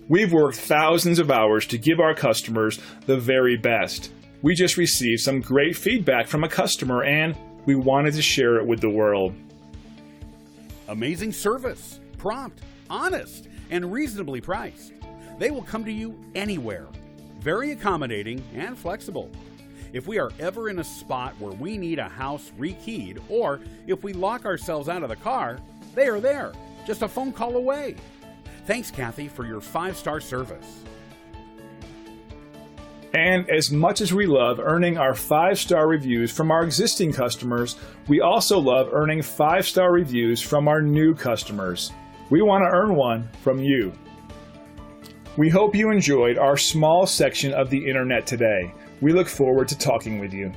We've worked thousands of hours to give our customers the very best. We just received some great feedback from a customer and we wanted to share it with the world. Amazing service, prompt, honest, and reasonably priced. They will come to you anywhere. Very accommodating and flexible. If we are ever in a spot where we need a house rekeyed, or if we lock ourselves out of the car, they are there, just a phone call away. Thanks, Kathy, for your 5-star service. And as much as we love earning our 5-star reviews from our existing customers, we also love earning 5-star reviews from our new customers. We want to earn one from you. We hope you enjoyed our small section of the internet today. We look forward to talking with you.